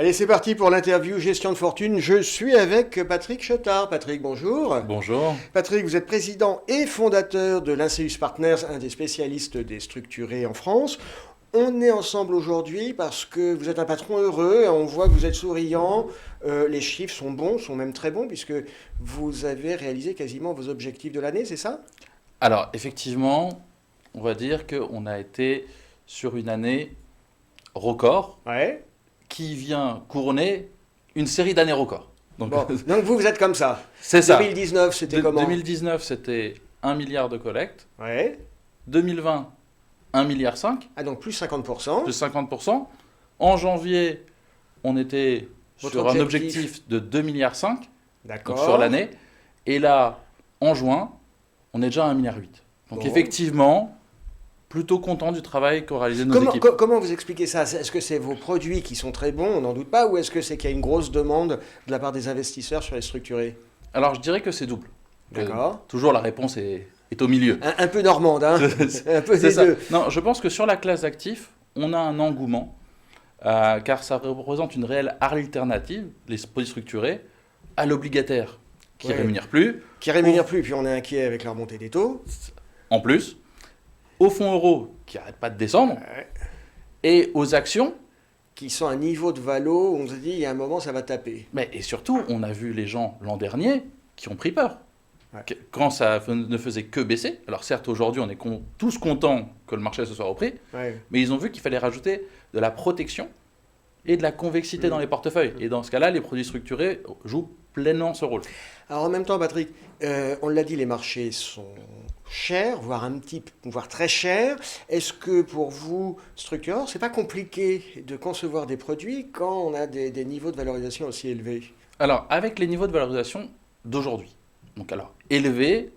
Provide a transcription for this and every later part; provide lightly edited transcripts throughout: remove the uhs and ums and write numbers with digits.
Allez, c'est parti pour l'interview Gestion de fortune. Je suis avec Patrick Chetard. Patrick, bonjour. Bonjour. Patrick, vous êtes président et fondateur de l'Inceus Partners, un des spécialistes des structurés en France. On est ensemble aujourd'hui parce que vous êtes un patron heureux, on voit que vous êtes souriant, les chiffres sont bons, sont même très bons, puisque vous avez réalisé quasiment vos objectifs de l'année, c'est ça? Alors, effectivement, on va dire qu'on a été sur une année record Ouais. qui vient couronner une série d'années records. Donc, Bon. Donc vous êtes comme ça. c'est ça. 2019, c'était comment? 2019, c'était 1 milliard de collecte. Ouais. 2020, 1,5 milliard. Ah, donc plus 50%. Plus 50%. En janvier, on était Votre sur un objectif objectif de 2,5 milliards, D'accord. donc sur l'année. Et là, en juin, on est déjà à 1,8 milliard. Donc Bon. effectivement, plutôt content du travail qu'ont réalisé nos équipes. Comment vous expliquez ça? Est-ce que c'est vos produits qui sont très bons, on n'en doute pas, ou est-ce que c'est qu'il y a une grosse demande de la part des investisseurs sur les structurés? Alors je dirais que c'est double. D'accord. Toujours la réponse est au milieu. Un peu normande, hein? Un peu C'est des ça. deux. Non, je pense que sur la classe d'actifs, on a un engouement, car ça représente une réelle alternative, les produits structurés, à l'obligataire, qui ne Ouais. rémunère plus, Qui rémunèrent plus, puis on est inquiet avec la remontée des taux. en plus, au fonds euro, qui n'arrête pas de descendre, Ouais. et aux actions. Qui sont à un niveau de valo où on se dit, il y a un moment, ça va taper. Et surtout, on a vu les gens l'an dernier qui ont pris peur. Ouais. Quand ça ne faisait que baisser. Alors certes, aujourd'hui, on est tous contents que le marché se soit repris, Ouais. mais ils ont vu qu'il fallait rajouter de la protection et de la convexité dans les portefeuilles. Et dans ce cas-là, les produits structurés jouent pleinement ce rôle. Alors en même temps, Patrick, on l'a dit, les marchés sont chers, voire très chers. Est-ce que pour vous, structureurs, c'est pas compliqué de concevoir des produits quand on a des niveaux de valorisation aussi élevés? Alors, avec les niveaux de valorisation d'aujourd'hui, donc alors, élevés,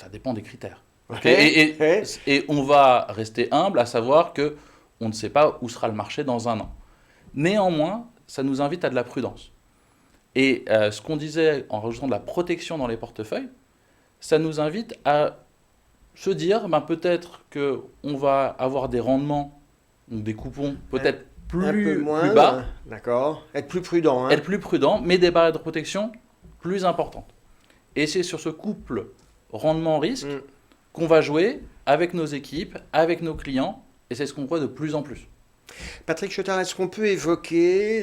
ça dépend des critères. Ok. Ouais. Et on va rester humble à savoir que on ne sait pas où sera le marché dans un an. Néanmoins, ça nous invite à de la prudence. Et ce qu'on disait en rajoutant de la protection dans les portefeuilles, ça nous invite à se dire peut-être qu'on va avoir des rendements, donc des coupons peut-être Un peu plus moins, bas, d'accord. Être plus prudent, hein. être plus prudent, mais des barrières de protection plus importantes. Et c'est sur ce couple rendement-risque Mm. qu'on va jouer avec nos équipes, avec nos clients, et c'est ce qu'on voit de plus en plus. Patrick Chetard, est-ce qu'on peut évoquer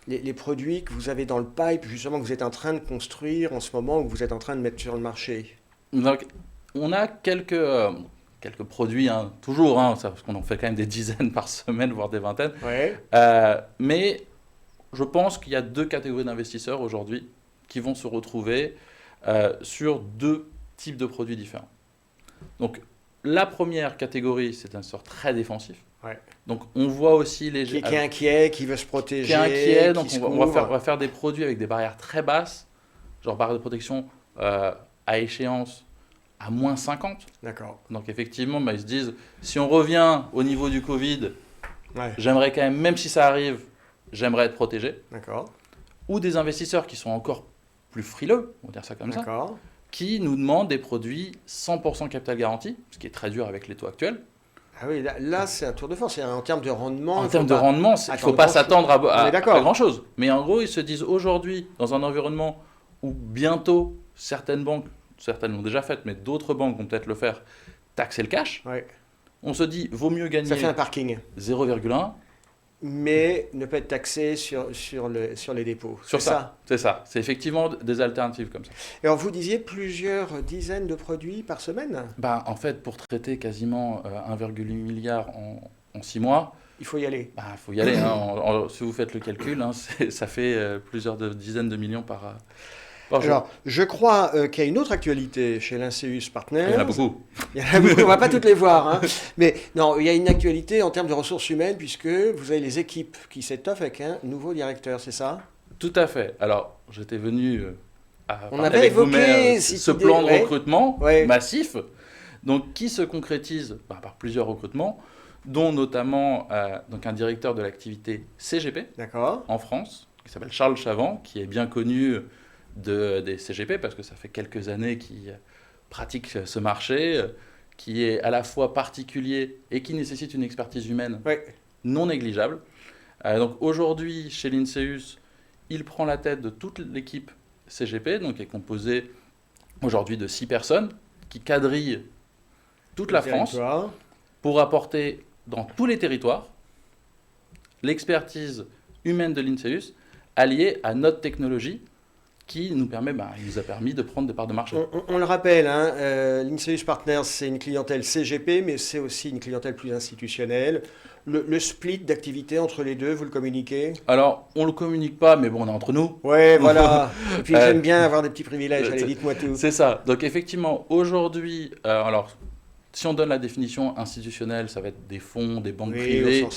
les produits que vous avez dans le pipe, justement, que vous êtes en train de construire en ce moment, ou que vous êtes en train de mettre sur le marché? Donc, on a quelques produits, toujours, parce qu'on en fait quand même des dizaines par semaine, voire des vingtaines. Ouais. Mais je pense qu'il y a deux catégories d'investisseurs aujourd'hui qui vont se retrouver sur deux types de produits différents. Donc, la première catégorie, c'est un sort très défensif. Ouais. Donc, on voit aussi les... Qui est inquiet, qui veut se protéger, qui est inquiet, donc qui se on va couvre. faire des produits avec des barrières très basses, genre barrière de protection à échéance à moins 50. D'accord. Donc effectivement, ils se disent, si on revient au niveau du Covid, Ouais. j'aimerais quand même si ça arrive, j'aimerais être protégé. D'accord. Ou des investisseurs qui sont encore plus frileux, on va dire ça comme ça, D'accord. qui nous demandent des produits 100% capital garanti, ce qui est très dur avec les taux actuels. Ah oui, là, c'est un tour de force. En termes de rendement, En il faut termes de pas rendement, il ne faut attendre pas grand-chose. s'attendre On est à d'accord. grand-chose. Mais en gros, ils se disent aujourd'hui, dans un environnement où bientôt certaines banques, certaines l'ont déjà fait, mais d'autres banques vont peut-être le faire, taxer le cash, Ouais. on se dit, vaut mieux gagner Ça fait un parking. 0,1 Mais ne pas être taxé sur les dépôts. sur C'est ça. C'est ça. C'est effectivement des alternatives comme ça. Et alors, vous disiez plusieurs dizaines de produits par semaine? En fait, pour traiter quasiment 1,8 milliard en 6 mois, Il faut y aller. il faut y aller. Si vous faites le calcul, ça fait plusieurs dizaines de millions par jour. Alors, je crois qu'il y a une autre actualité chez l'Inceus Partners. Il y en a beaucoup. Il y en a beaucoup, on ne va pas toutes les voir, hein. Mais non, il y a une actualité en termes de ressources humaines, puisque vous avez les équipes qui s'étoffent avec un nouveau directeur, c'est ça? Tout à fait. Alors, j'étais venu On parler avait avec vous, évoqué mais, cette ce idée, plan de ouais. recrutement Ouais. massif, donc, qui se concrétise par plusieurs recrutements, dont notamment donc un directeur de l'activité CGP D'accord. en France, qui s'appelle Charles Chavant, qui est bien connu des CGP, parce que ça fait quelques années qu'il pratique ce marché, qui est à la fois particulier et qui nécessite une expertise humaine Ouais. non négligeable. Donc aujourd'hui, chez Linceus, il prend la tête de toute l'équipe CGP, donc qui est composée aujourd'hui de 6 personnes qui quadrillent toute la France pour apporter dans tous les territoires l'expertise humaine de Linceus alliée à notre technologie qui nous permet, il nous a permis de prendre des parts de marché. On le rappelle, Linceus Partners, c'est une clientèle CGP, mais c'est aussi une clientèle plus institutionnelle. Le split d'activité entre les deux, vous le communiquez? Alors, on ne le communique pas, mais bon, on est entre nous. Ouais, voilà. Et puis j'aime bien avoir des petits privilèges, allez, dites-moi tout. C'est ça. Donc effectivement, aujourd'hui, alors, si on donne la définition institutionnelle, ça va être des fonds, des banques privées,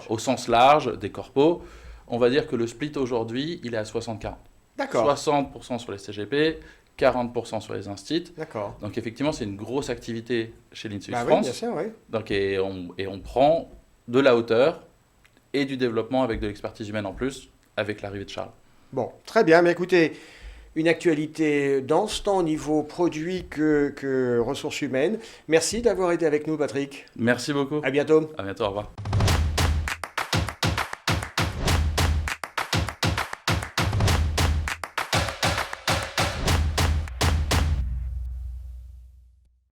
au sens large, des corpos. On va dire que le split aujourd'hui, il est à 60-40. D'accord. 60% sur les CGP, 40% sur les instituts. D'accord. Donc effectivement, c'est une grosse activité chez Linceus France. Oui, bien sûr, oui. Donc, et on prend de la hauteur et du développement avec de l'expertise humaine en plus, avec l'arrivée de Charles. Bon, très bien. Mais écoutez, une actualité dense tant au niveau produit que ressources humaines. Merci d'avoir été avec nous, Patrick. Merci beaucoup. À bientôt. À bientôt, au revoir.